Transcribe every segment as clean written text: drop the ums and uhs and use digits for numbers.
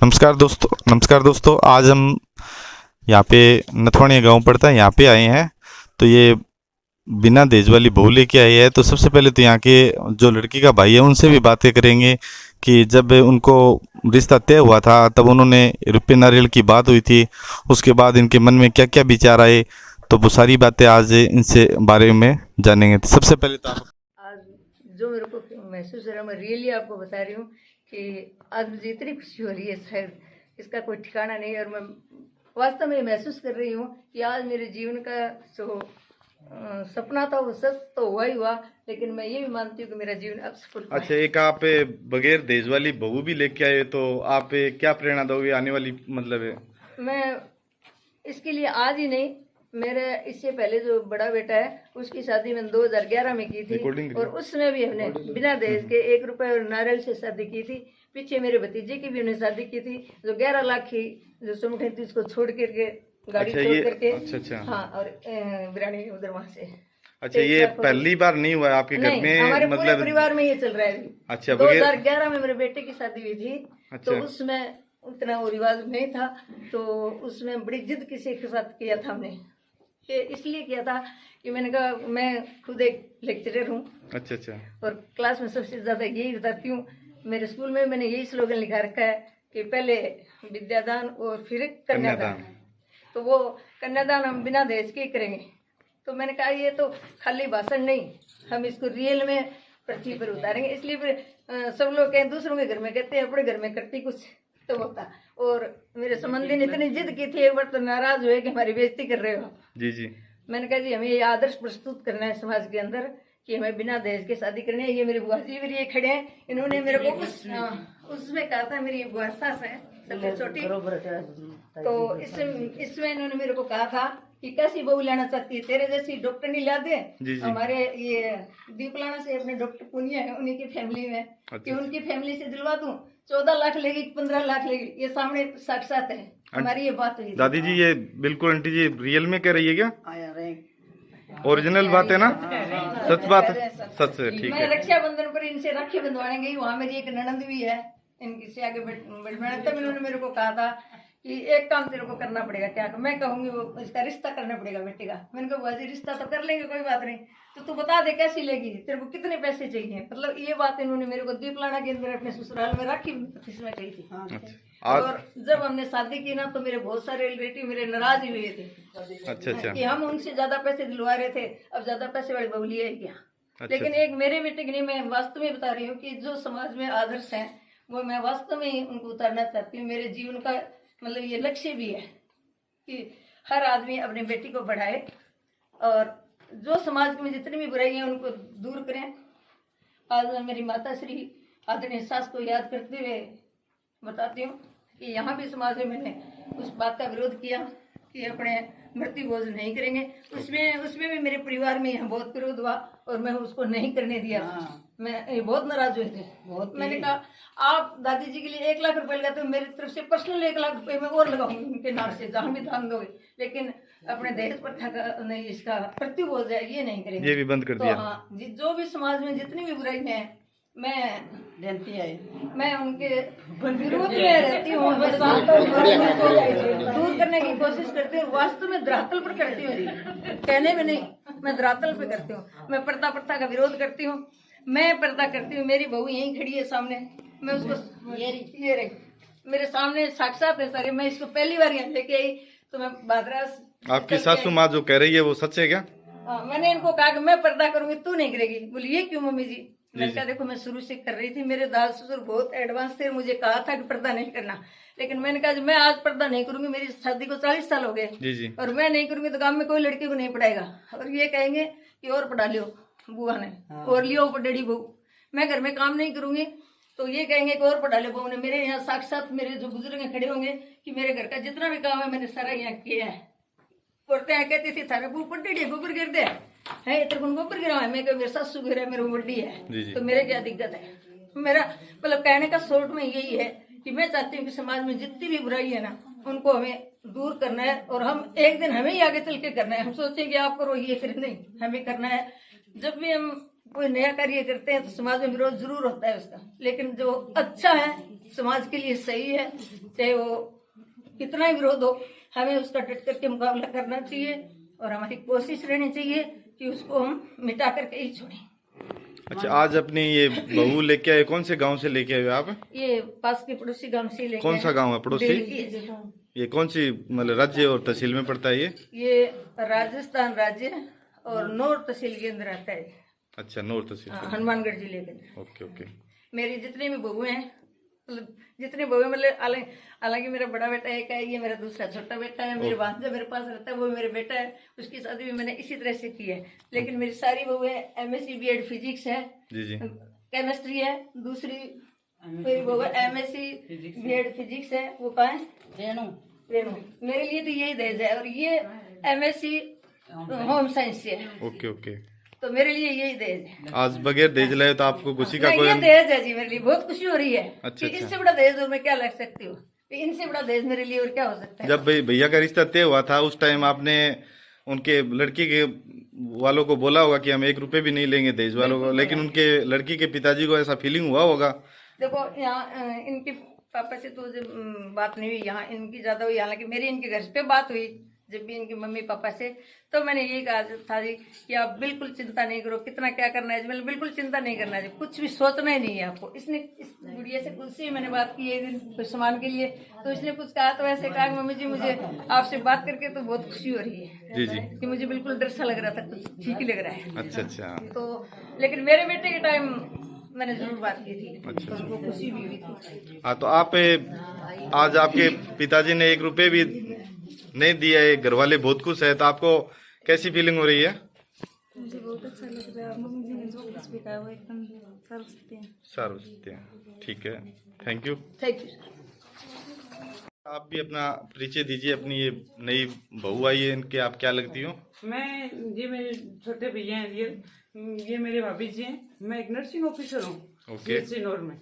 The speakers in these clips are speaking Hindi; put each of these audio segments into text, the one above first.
नमस्कार दोस्तों, आज हम यहाँ पे नथवाणिया गांव पड़ता है, यहाँ पे आए हैं। तो ये बिना दहेज वाली बहू लेके आई है। तो सबसे पहले तो यहाँ के जो लड़की का भाई है उनसे भी बातें करेंगे कि जब उनको रिश्ता तय हुआ था तब उन्होंने रुपये नारियल की बात हुई थी, उसके बाद इनके मन में क्या क्या विचार आए। तो वो सारी बातें आज इनसे बारे में जानेंगे। तो सबसे पहले तो आप आज जो मेरे को महसूस हो रहा है, मैं रियली आपको बता रही हूँ कि आज मुझे इतनी खुशी हो रही है, शायद इसका कोई ठिकाना नहीं। और मैं वास्तव में महसूस कर रही हूँ कि आज मेरे जीवन का जो सपना था वो सच तो हुआ ही हुआ, लेकिन मैं ये भी मानती हूँ कि मेरा जीवन अब सफल हुआ अच्छा, है। एक आप बगैर दहेज वाली बहू भी लेके आए, तो आप क्या प्रेरणा दोगे आने वाली मतलब है? मैं इसके लिए आज ही नहीं, मेरे इससे पहले जो बड़ा बेटा है उसकी शादी मैंने 2011 में की थी, और उसमें भी हमने बिना दहेज के 1 रुपए और नारियल से शादी की थी। पीछे मेरे भतीजे की भी हमने शादी की थी, जो 11 लाख की जो सुमठी थी उसको छोड़ करके, गाड़ी अच्छा, छोड़ ये करके। अच्छा। हाँ, और बिरानी उधर वहां से अच्छा, ये पहली बार नहीं हुआ है आपके घर नहीं, में हमारे पूरे मतलब? परिवार में ये चल रहा है अभी। अच्छा, बगैर 2011 में मेरे बेटे की शादी हुई थी, तो अच्छा उसमें उतना वो रिवाज नहीं था, तो उसमें बड़ी जिद किसी के साथ किया था हमने। ये इसलिए किया था कि मैंने कहा मैं खुद एक लेक्चरर हूँ, अच्छा और क्लास में सबसे ज्यादा यही बताती हूँ। मेरे स्कूल में मैंने यही स्लोगन लिखा रखा है कि पहले विद्यादान और फिर कन्यादान। तो वो कन्यादान हम बिना दहेज के ही करेंगे। तो मैंने कहा ये तो खाली भाषण नहीं, हम इसको रियल में पृथ्वी पर उतारेंगे। इसलिए फिर सब लोग कहें, दूसरों के घर में कहते हैं, अपने घर में करती कुछ तो होता। और मेरे संबंधी ने इतनी जिद की थी, एक बार तो नाराज हुए कि हमारी बेइज्जती कर रहे हो। जी मैंने कहा जी हमें ये आदर्श प्रस्तुत करना है समाज के अंदर कि हमें बिना दहेज के शादी करनी है। ये मेरे बुआ जी भी ये खड़े हैं, इन्होंने मेरे को उसमें कहा था, मेरी बुआ सास है सबसे छोटी, तो इसमें इन्होंने मेरे को कहा था कि कैसी बहू लाना चाहती है, तेरे जैसी डॉक्टर नहीं ला दे। हमारे ये दीपलाना से अपने डॉक्टर पुनिया है, उन्हीं की फैमिली में, कि उनकी फैमिली से दिलवा दूं। 14 लाख लेगी, 15 लाख लेगी, ये सामने साक्षात है, हमारी ये बात हुई। दादी जी, ये बिल्कुल आंटी जी रियल में कह रही है क्या? ओरिजिनल बात है ना? सच बात है, सच है। ठीक मैं है। रक्षाबंधन पर इनसे राखी बंधवाने गई, वहाँ मेरी एक ननंद भी है, इनकी से आगे बढ़ना। तब इन्होंने मेरे को कहा था कि एक काम तेरे को करना पड़ेगा। क्या? मैं कहूंगी वो इसका रिश्ता करना पड़ेगा बेटे का। मैंने कहा बुआ जी रिश्ता तो कर लेंगे, कोई बात नहीं, तो तू बता दे कैसी लेगी, तेरे को कितने पैसे चाहिए। मतलब ये बात इन्होंने मेरे को दीपलाना के अंदर अपने ससुराल में राखी इसमें कही थी। और जब हमने शादी की ना, तो मेरे बहुत सारे रिलेटिव मेरे नाराज हुए थे। अच्छा कि हम उनसे ज्यादा पैसे दिलवा रहे थे, अब ज्यादा पैसे वाली बहू लिए है क्या। लेकिन एक मेरे बेटे के लिए मैं वास्तव में बता रही हूँ कि जो समाज में आदर्श हैं वो मैं वास्तव में उनको उतारना चाहती हूँ। मेरे जीवन का मतलब ये लक्ष्य भी है कि हर आदमी अपनी बेटी को बढ़ाए, और जो समाज में जितनी भी बुराई है उनको दूर करें। आज मैं मेरी माता श्री आदरणीय सास को याद करते हुए बताती हूँ कि यहाँ भी समाज में मैंने उस बात का विरोध किया कि अपने मृत्यु भोज नहीं करेंगे। उसमें भी मेरे परिवार में यहाँ बहुत विरोध हुआ, और मैं उसको नहीं करने दिया। मैं बहुत नाराज हुए थे। मैंने कहा आप दादी जी के लिए 1 लाख रुपए लगाते हो, मेरी तरफ से पर्सनल 1 लाख रुपए मैं और लगाऊंगी उनके नाम से, जहाँ भी दान दोगे, लेकिन अपने दहेज प्रथा का नहीं, इसका मृत्यु भोज है ये नहीं करेंगे। ये भी बंद कर दिया। तो हाँ जी, जो भी समाज में जितनी भी बुराई है मैं उनके विरोध में रहती हूँ, दूर करने की कोशिश करती हूँ। वास्तव में धरातल पर करती हूँ, कहने में नहीं, मैं धरातल पे करती हूँ। मैं पर्दा प्रथा का विरोध करती हूँ, मैं पर्दा करती हूँ। मेरी बहू यहीं खड़ी है सामने, मैं उसको ये रही मेरे सामने साक्षात है सारे। मैं इसको पहली बार यहाँ लेके आई, तो मैं बादरास आपकी सासू माँ जो कह रही है वो सच है क्या? मैंने इनको कहा कि मैं पर्दा करूंगी, तू नहीं करेगी। बोली ये क्यों मम्मी जी? मैंने कहा देखो मैं शुरू से कर रही थी, मेरे दादा ससुर बहुत एडवांस थे, मुझे कहा था कि पर्दा नहीं करना, लेकिन मैंने कहा मैं आज पर्दा नहीं करूंगी। मेरी शादी को 40 साल हो गए, और मैं नहीं करूंगी तो गांव में कोई लड़की को नहीं पढ़ाएगा, और ये कहेंगे कि और पढ़ा लियो बुआ ने, और लियो डेढ़ी बहू। मैं घर में काम नहीं करूंगी तो ये कहेंगे कि और पढ़ा लियो बहू ने। मेरे यहाँ साक्षात मेरे जो बुजुर्ग खड़े होंगे कि मेरे घर का जितना भी काम है मैंने सारा यहाँ किया है। औरतें कहती थी थारे बहू पट्टी गोबर गिर दे है, तेरे को गोबर गिरा है। मैं मेरे सासू गिरा मेरे बड्डी है, तो मेरे क्या दिक्कत है। मेरा मतलब कहने का शॉर्ट में यही है कि मैं चाहती हूँ कि समाज में जितनी भी बुराई है ना, उनको हमें दूर करना है, और हम एक दिन हमें ही आगे चल के करना है। हम सोचते हैं कि आप करो ये करें, नहीं, हमें करना है। जब भी हम कोई नया कार्य करते हैं तो समाज में विरोध जरूर होता है उसका, लेकिन जो अच्छा है समाज के लिए सही है, चाहे वो कितना ही विरोध हो, हमें उसका डट करके मुकाबला करना चाहिए और हमारी कोशिश रहनी चाहिए कि उसको हम मिटा करके ही छोड़ें। अच्छा, आज अपनी ये बहू लेके आए, कौन से गांव से लेके आए हो आप? ये पास के पड़ोसी गांव से लेके कौन सा गांव है पड़ोसी? दिल्ली। ये कौन सी मतलब राज्य और तहसील में पड़ता है ये राजस्थान राज्य और नौर तहसील के अंदर आता है। अच्छा, नौर तहसील। हनुमानगढ़ जिले के अंदर। Okay okay. मेरी जितने भी बहू हैं, मतलब जितने बहू हैं, मतलब हालांकि मेरा बड़ा बेटा एक है, ये मेरा दूसरा छोटा बेटा है, मेरे भांजा मेरे पास रहता है, वो मेरा बेटा है, उसकी शादी भी मैंने इसी तरह से की है। लेकिन मेरी सारी बहू है MSc BEd फिजिक्स है, जी जी, केमिस्ट्री है, दूसरी मेरी बहू है MSc BEd फिजिक्स है, वो कहाँ है? रेणु। मेरे लिए तो यही दहेज है, और ये MSc होम साइंस से है। Okay okay. तो मेरे लिए यही दहेज है। आज बगैर दहेज लाए तो आपको खुशी का नहीं, कोई ये दहेज है जी, मेरे लिए बहुत खुशी हो रही है। अच्छा, कि अच्छा। इससे बड़ा दहेज और मैं क्या लग सकती हूँ, इनसे बड़ा दहेज मेरे लिए और क्या हो सकता है। जब भैया का रिश्ता तय हुआ था उस टाइम आपने उनके लड़की के वालों को बोला होगा कि हम 1 रुपए भी नहीं लेंगे दहेज वालों को, लेकिन उनके लड़की के पिताजी को ऐसा फीलिंग हुआ होगा? देखो, यहाँ इनके पापा से तो बात नहीं हुई, यहाँ इनकी ज्यादा हुई। हालांकि मेरी इनके घर पे बात हुई जब भी इनके मम्मी पापा से, तो मैंने यही कहा था जी कि आप बिल्कुल चिंता नहीं करो, कितना क्या करना है, मैंने बिल्कुल चिंता नहीं करना है, कुछ भी सोचना ही नहीं है आपको। इसने इस गुड़िया से खुद से ही मैंने बात की एक दिन कुछ सामान के लिए, तो इसने कुछ कहा तो ऐसे कहा मम्मी जी मुझे आपसे बात करके तो बहुत खुशी हो रही है जी जी, कि मुझे बिल्कुल डर सा लग रहा था, कुछ ठीक ही लग रहा है। अच्छा अच्छा। तो लेकिन मेरे बेटे के टाइम मैंने जरूर बात की थी, तो उनको खुशी भी हुई थी। हाँ, तो आप आज आपके पिताजी ने 1 रुपए भी नहीं दिया है, घर वाले बहुत खुश है, तो आपको कैसी फीलिंग हो रही है? मुझे बहुत अच्छा लग रहा है। मम्मी जी ने जो कुछ भी कहा वो एकदम सर्वसत्य। ठीक है, थैंक यू। Thank you. आप भी अपना परिचय दीजिए, अपनी ये नई बहू आई है, इनके आप क्या लगती हो? ये मेरे छोटे भैया हैं, ये मेरे भाभी जी हैं। मैं एक नर्सिंग ऑफिसर हूँ ओके। सिनोर में।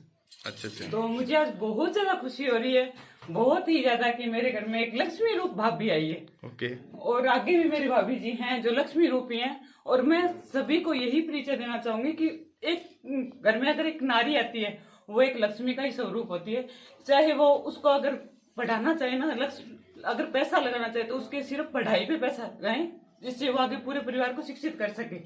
अच्छा अच्छा। तो मुझे आज बहुत ज्यादा खुशी हो रही है, बहुत ही ज्यादा, कि मेरे घर में एक लक्ष्मी रूप भाभी आई है। ओके। और आगे भी मेरी भाभी जी हैं जो लक्ष्मी रूपी हैं। और मैं सभी को यही परिचय देना चाहूंगी कि एक घर में अगर एक नारी आती है वो एक लक्ष्मी का ही स्वरूप होती है। चाहे वो उसको अगर पढ़ाना चाहे ना, अगर पैसा लगाना चाहे तो उसके सिर्फ पढ़ाई पे पैसा लगाए, जिससे वो आगे पूरे परिवार को शिक्षित कर सके।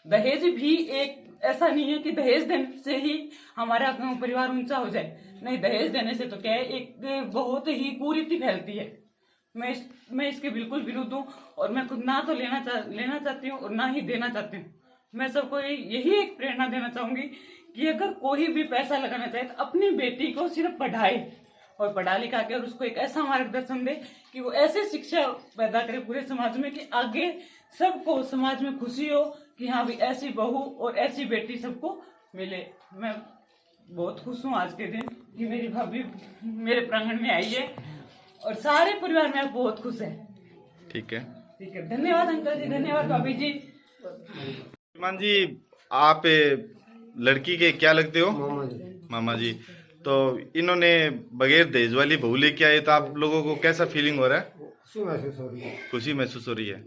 दहेज भी एक ऐसा नहीं है कि दहेज देने से ही हमारा परिवार ऊंचा हो जाए। नहीं, दहेज देने से तो क्या है, एक बहुत ही कुरीति फैलती है। मैं इसके बिल्कुल विरुद्ध हूँ, और मैं खुद ना तो लेना चाहती हूँ और ना ही देना चाहती हूँ। मैं सबको यही एक प्रेरणा देना चाहूंगी कि अगर कोई भी पैसा लगाना चाहे तो अपनी बेटी को सिर्फ पढ़ाए और पढ़ा लिखा के, और उसको एक ऐसा मार्गदर्शन दे कि वो ऐसे शिक्षा पैदा करे पूरे समाज में कि आगे सबको समाज में खुशी हो कि हाँ भी ऐसी बहू और ऐसी बेटी सबको मिले। मैं बहुत खुश हूँ आज के दिन कि मेरी भाभी मेरे प्रांगण में आई है, और सारे परिवार में बहुत खुश है। ठीक है, ठीक है, धन्यवाद अंकल जी, धन्यवाद भाभी जी। मान जी, आप लड़की के क्या लगते हो? मामा जी। तो इन्होंने बगैर दहेज वाली बहू लेके आए, तो आप लोगों को कैसा फीलिंग हो रहा है? खुशी महसूस हो रही है।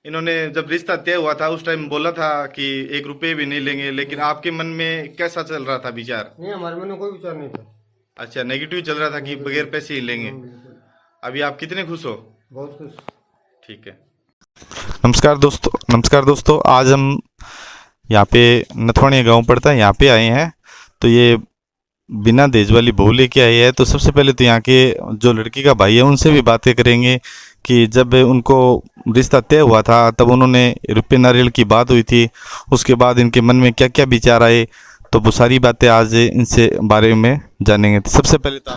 इन्होंने जब रिश्ता तय हुआ था उस टाइम बोला था कि 1 रुपए भी नहीं लेंगे, लेकिन आपके मन में कैसा चल रहा था विचार? नहीं, हमारे मन में कोई विचार नहीं था। अच्छा, नेगेटिव चल रहा था कि बगैर पैसे ही लेंगे। अभी आप कितने खुश हो? बहुत खुश। ठीक है। नमस्कार दोस्तों, आज हम यहाँ पे नथवाणी गांव पड़ता है, यहाँ पे आए हैं। तो ये बिना दहेज वाली बहू लेके आई है। तो सबसे पहले तो यहाँ के जो लड़की का भाई है उनसे भी बातें करेंगे कि जब उनको रिश्ता तय हुआ था तब उन्होंने रुपये नारियल की बात हुई थी, उसके बाद इनके मन में क्या क्या विचार आए, तो वो सारी बातें आज इनसे बारे में जानेंगे। तो सबसे पहले तो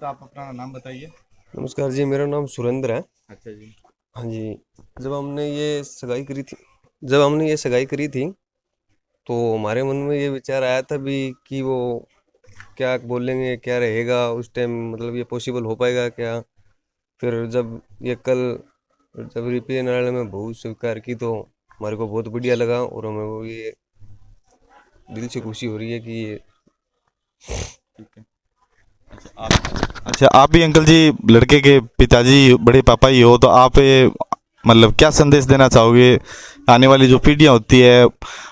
आप अपना नाम बताइए। नमस्कार जी, मेरा नाम सुरेंद्र है। अच्छा जी। हाँ जी, जब हमने ये सगाई करी थी तो हमारे मन में ये विचार आया था भी कि वो क्या बोलेंगे, क्या रहेगा उस टाइम, मतलब ये पॉसिबल हो पाएगा क्या। फिर जब रुपये नारियल में बहू स्वीकार की तो हमारे को बहुत बढ़िया लगा, और हमें वो ये दिल से खुशी हो रही है कि ये ठीक है। अच्छा, आप भी अंकल जी लड़के के पिताजी बड़े पापा ही हो, तो आप मतलब क्या संदेश देना चाहोगे? आने वाली जो पीढ़ियाँ होती है,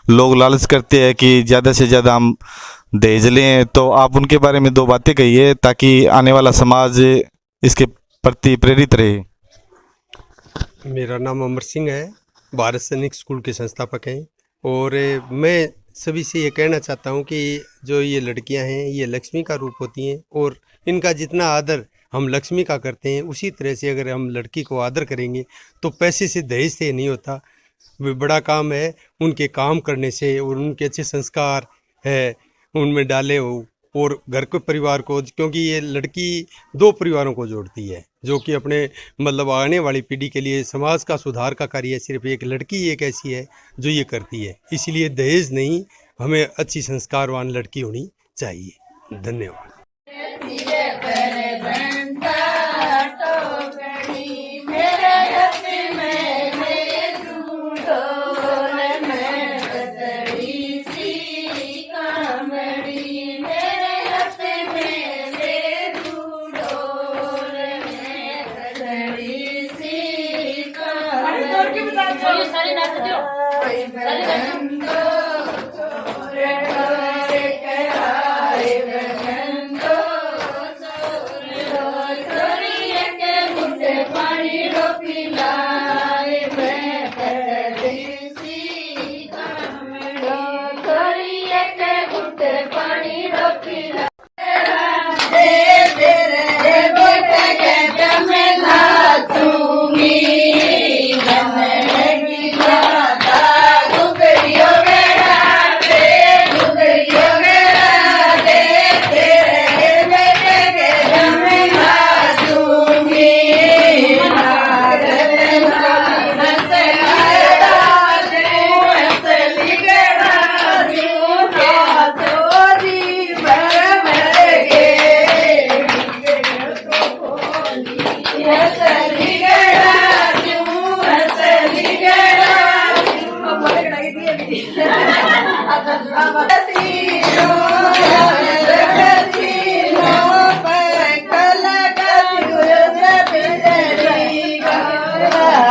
लोग लालच करते हैं कि ज़्यादा से ज़्यादा हम दहेज लें, तो आप उनके बारे में दो बातें कहिए ताकि आने वाला समाज इसके प्रति प्रेरित रहे। मेरा नाम अमर सिंह है, भारत सैनिक स्कूल के संस्थापक हैं। और मैं सभी से ये कहना चाहता हूँ कि जो ये लड़कियाँ हैं ये लक्ष्मी का रूप होती हैं, और इनका जितना आदर हम लक्ष्मी का करते हैं उसी तरह से अगर हम लड़की को आदर करेंगे तो पैसे से दहेज से नहीं होता। वो बड़ा काम है उनके काम करने से, और उनके अच्छे संस्कार है उनमें डाले हो, और घर के परिवार को, क्योंकि ये लड़की दो परिवारों को जोड़ती है, जो कि अपने मतलब आने वाली पीढ़ी के लिए समाज का सुधार का कार्य सिर्फ एक लड़की एक ऐसी है जो ये करती है। इसलिए दहेज नहीं, हमें अच्छी संस्कारवान लड़की होनी चाहिए। धन्यवाद।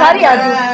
सारी